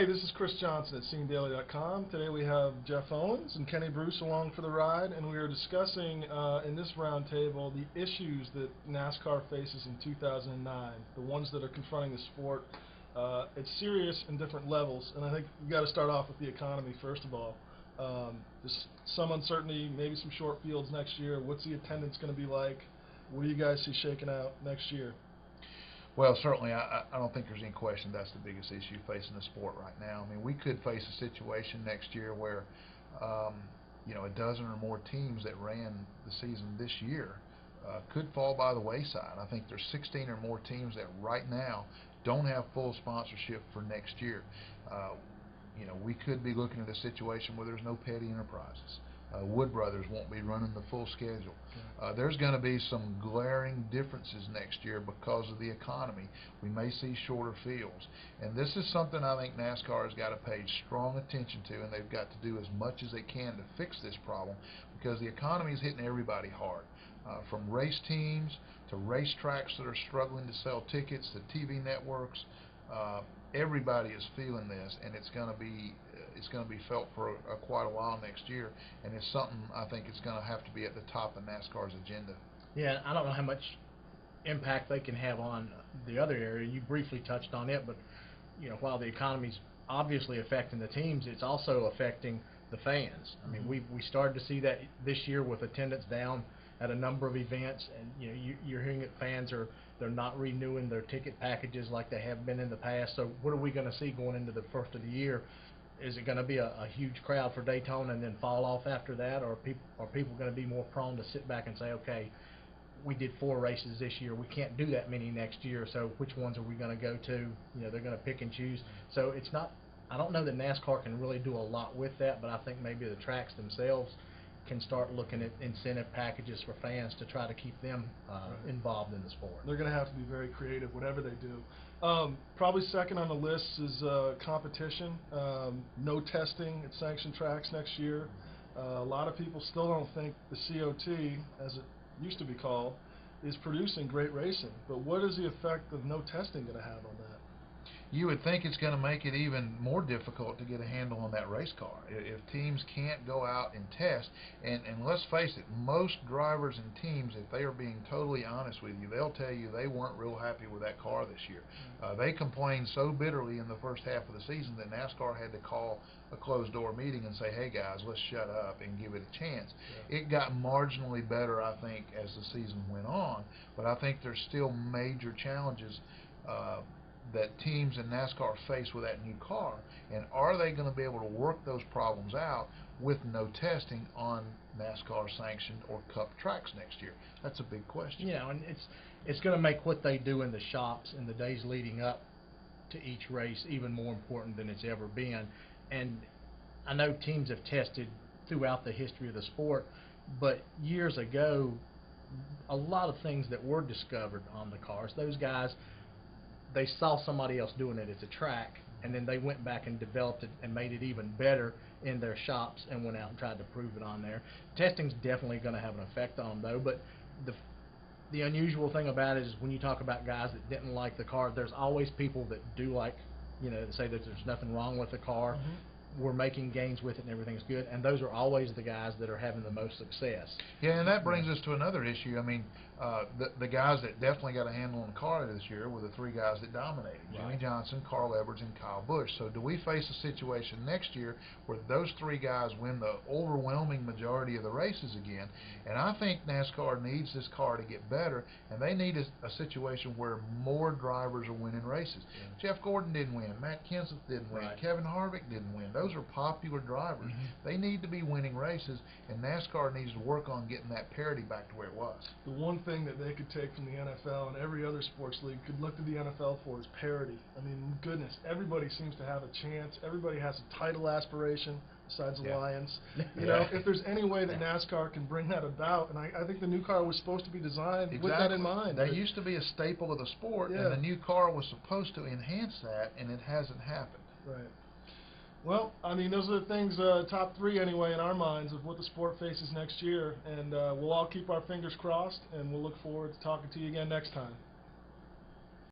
Hey, this is Chris Johnson at SceneDaily.com. Today we have Jeff Owens and Kenny Bruce along for the ride, and we are discussing in this roundtable the issues that NASCAR faces in 2009, the ones that are confronting the sport. It's serious in different levels, and I think you got to start off with the economy first of all. There's some uncertainty, maybe some short fields next year. What's the attendance going to be like? What do you guys see shaking out next year? Well, certainly, I don't think there's any question that's the biggest issue facing the sport right now. I mean, we could face a situation next year where, a dozen or more teams that ran the season this year could fall by the wayside. I think there's 16 or more teams that right now don't have full sponsorship for next year. We could be looking at a situation where there's no Petty Enterprises. Wood Brothers won't be running the full schedule. There's going to be some glaring differences next year because of the economy. We may see shorter fields, and this is something I think NASCAR has got to pay strong attention to, and they've got to do as much as they can to fix this problem, because the economy is hitting everybody hard, from race teams to racetracks that are struggling to sell tickets to TV networks. Everybody is feeling this, and it's going to be felt for quite a while next year, and it's something I think it's going to have to be at the top of NASCAR's agenda. Yeah, I don't know how much impact they can have on the other area. You briefly touched on it, but while the economy's obviously affecting the teams, it's also affecting the fans. I mean, we started to see that this year with attendance down at a number of events, and you're hearing that they're not renewing their ticket packages like they have been in the past. So what are we going to see going into the first of the year? Is it going to be a huge crowd for Daytona and then fall off after that, or are people going to be more prone to sit back and say, okay, we did 4 races this year, we can't do that many next year, so which ones are we going to go to? They're going to pick and choose. So it's not, I don't know that NASCAR can really do a lot with that, but I think maybe the tracks themselves can start looking at incentive packages for fans to try to keep them involved in the sport. They're going to have to be very creative, whatever they do. Probably second on the list is competition. No testing at sanctioned tracks next year. A lot of people still don't think the COT, as it used to be called, is producing great racing. But what is the effect of no testing going to have on that? You would think it's going to make it even more difficult to get a handle on that race car if teams can't go out and test. And let's face it, most drivers and teams, if they are being totally honest with you, they'll tell you they weren't real happy with that car this year. They complained so bitterly in the first half of the season that NASCAR had to call a closed-door meeting and say, hey guys, let's shut up and give it a chance. It got marginally better, I think, as the season went on, but I think there's still major challenges that teams in NASCAR face with that new car, and are they going to be able to work those problems out with no testing on NASCAR sanctioned or Cup tracks next year? That's a big question. And it's going to make what they do in the shops in the days leading up to each race even more important than it's ever been. And I know teams have tested throughout the history of the sport, but years ago, a lot of things that were discovered on the cars, those guys, they saw somebody else doing it at the track, and then they went back and developed it and made it even better in their shops and went out and tried to prove it on there. Testing's definitely going to have an effect on them, though, but the unusual thing about it is when you talk about guys that didn't like the car, there's always people that do like, that say that there's nothing wrong with the car. We're making gains with it and everything's good, and those are always the guys that are having the most success. Yeah, and that brings us to another issue. I mean, the guys that definitely got a handle on the car this year were the 3 guys that dominated: Jimmy Johnson, Carl Edwards, and Kyle Busch. So do we face a situation next year where those 3 guys win the overwhelming majority of the races again? And I think NASCAR needs this car to get better, and they need a situation where more drivers are winning races. Jeff Gordon didn't win, Matt Kenseth didn't win, Kevin Harvick didn't win. Those are popular drivers. They need to be winning races, and NASCAR needs to work on getting that parity back to where it was. The one thing that they could take from the NFL and every other sports league could look to the NFL for is parity. I mean, goodness, everybody seems to have a chance. Everybody has a title aspiration besides the Lions. If there's any way that NASCAR can bring that about, and I think the new car was supposed to be designed with that in mind. That used to be a staple of the sport, and the new car was supposed to enhance that, and it hasn't happened. Right. Well, I mean, those are the things, top 3 anyway, in our minds of what the sport faces next year. And we'll all keep our fingers crossed, and we'll look forward to talking to you again next time.